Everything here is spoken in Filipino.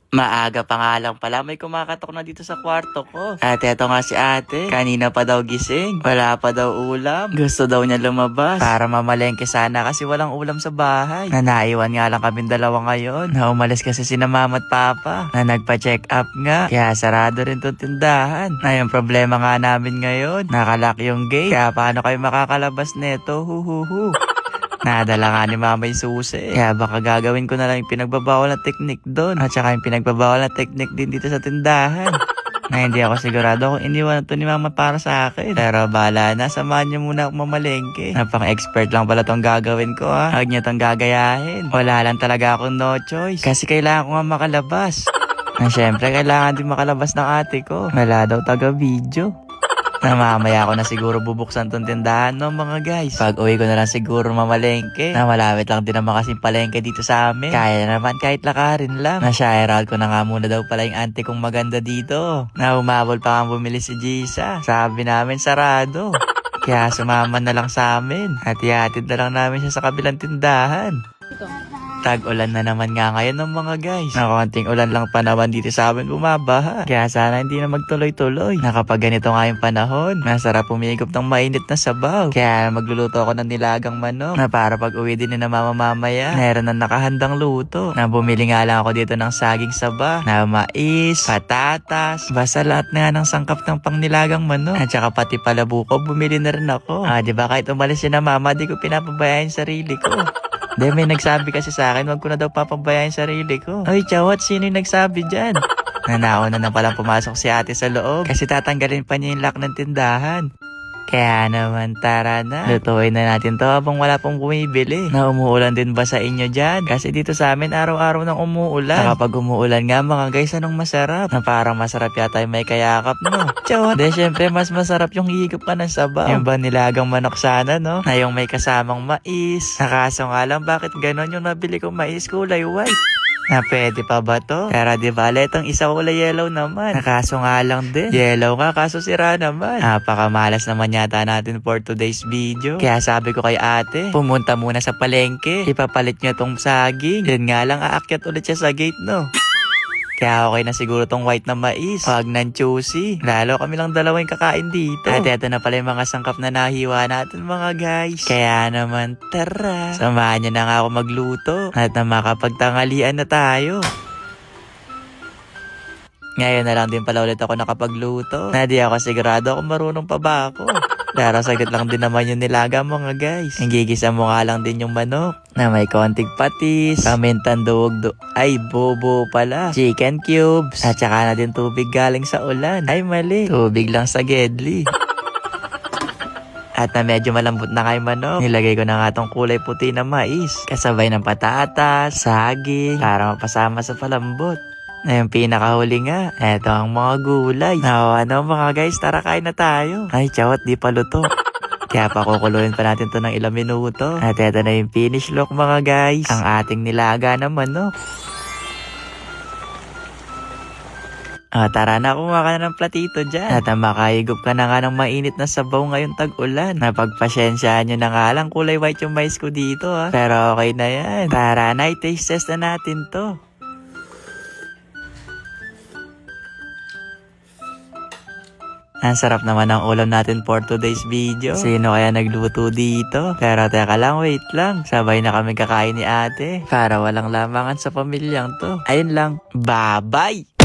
Maaga pa nga lang pala may kumakatok na dito sa kwarto ko. At eto nga si ate, kanina pa daw gising. Wala pa daw ulam. Gusto daw niya lumabas para mamalengke sana kasi walang ulam sa bahay. Na naiwan nga lang kaming dalawa ngayon. Na umalis kasi sina mama at papa. Na nagpa-check up nga. Kaya sarado rin tong tindahan. Na yung problema nga namin ngayon, nakalock yung gate. Kaya paano kayo makakalabas neto? Huhuhu. Nadala nga ni mama yung susi. Kaya baka gagawin ko na lang yung pinagbabawal na teknik doon. At saka yung pinagbabawal na teknik din dito sa tindahan. Na hindi ako sigurado kung iniwan to ni mama para sa akin. Pero bahala na, samahan niyo muna ako mamalengke. Napang-expert lang pala tong gagawin ko ha. Huwag niyo tong gagayahin. Wala lang talaga akong no choice. Kasi kailangan ko nga makalabas. Na syempre kailangan din makalabas ng ate ko. Wala daw taga-video. Na mamaya ko na siguro bubuksan tong tindahan no mga guys. Pag uwi ko na lang siguro mamalengke. Na malapit lang din naman kasing palengke dito sa amin. Kaya naman kahit lakarin lang. Na shoutout ko na nga muna daw pala yung auntie kong maganda dito. Na umabol pa nga bumili si Jisa. Sabi namin sarado. Kaya sumama na lang sa amin. At ihatid na lang namin siya sa kabilang tindahan. Tag-ulan na naman nga ngayon ng mga guys. Na konting ulan lang pa naman dito sa amin bumabaha. Kaya sana hindi na magtuloy-tuloy. Na kapag ganito nga yung panahon, masarap pumigop ng mainit na sabaw. Kaya magluluto ako ng nilagang manok. Na para pag uwi din na mamamaya, meron na nakahandang luto. Na bumili nga lang ako dito ng saging saba. Na mais, patatas, basta lahat na ng sangkap ng pangnilagang manok. At saka pati palabuko, bumili na rin ako. Diba kahit umalis si na mama, di ko pinapabayaan sarili ko. Then may nagsabi kasi sa akin, wag ko na daw papabayaan sarili ko. Oy, Chawat, sino yung nagsabi dyan? Nanauna na palang pumasok si ate sa loob kasi tatanggalin pa niya yung lock ng tindahan. Kaya naman tara na. Lutuin na natin to habang wala pong bumibili. Na umuulan din ba sa inyo dyan? Kasi dito sa amin araw-araw nang umuulan. Kapag umuulan nga mga guys, anong masarap? Na parang masarap yata yung may kayakap no? Chawat. De syempre mas masarap yung higop ka ng sabaw. Yung ba nilagang manok sana no? Na yung may kasamang mais. Nakaso nga lang bakit ganon yung nabili kong mais kulay white? Na pwede pa ba to? Pero di ba, itong isa kulay yellow naman. Nakaso nga lang din. Yellow nga, kaso sira naman. Napakamalas naman yata natin for today's video. Kaya sabi ko kay ate, pumunta muna sa palengke. Ipapalit niya tong saging. Yun nga lang, aakyat ulit siya sa gate, no? Kaya okay na siguro tong white na mais. Huwag nang choosy. Lalo kami lang dalawa yung kakain dito. At eto na pala yung mga sangkap na nahiwa natin mga guys. Kaya naman tara. Samahan nyo na nga ako magluto. At na makapagtangalian na tayo. Ngayon na lang din pala ulit ako nakapagluto. Na di ako sigurado kung marunong pa ba ako. Pero saglit lang din naman yung nilaga mga guys. Gigisa mo nga lang din yung manok. Na may konting patis, pamintang duwag ay bobo pala, chicken cubes, at saka na din tubig galing sa ulan. Ay mali, tubig lang sa gedli. At na medyo malambot na kay manok, nilagay ko na nga tong kulay puti na mais. Kasabay ng patatas, saging, para mapasama sa palambot. Na yung pinakahuli nga, eto ang mga gulay. Na ano mga guys, tara kain na tayo. Ay Chawat, di pa luto. Kaya pakukuluin pa natin to ng ilang minuto. At eto na yung finish look mga guys. Ang ating nilaga na manok. Tara na, kumuha ka na ng platito dyan. At makahigop ka na nga ng mainit na sabaw ngayon tag-ulan. Napagpasyensyahan nyo na nga lang kulay white yung mais ko dito ha. Pero okay na yan. Tara na, i-taste test na natin to. Ang sarap naman ang ulam natin for today's video. Sino kaya nagluto dito? Pero teka lang, wait lang. Sabay na kami kakain ni ate. Para walang lamangan sa pamilyang to. Ayun lang. Bye-bye!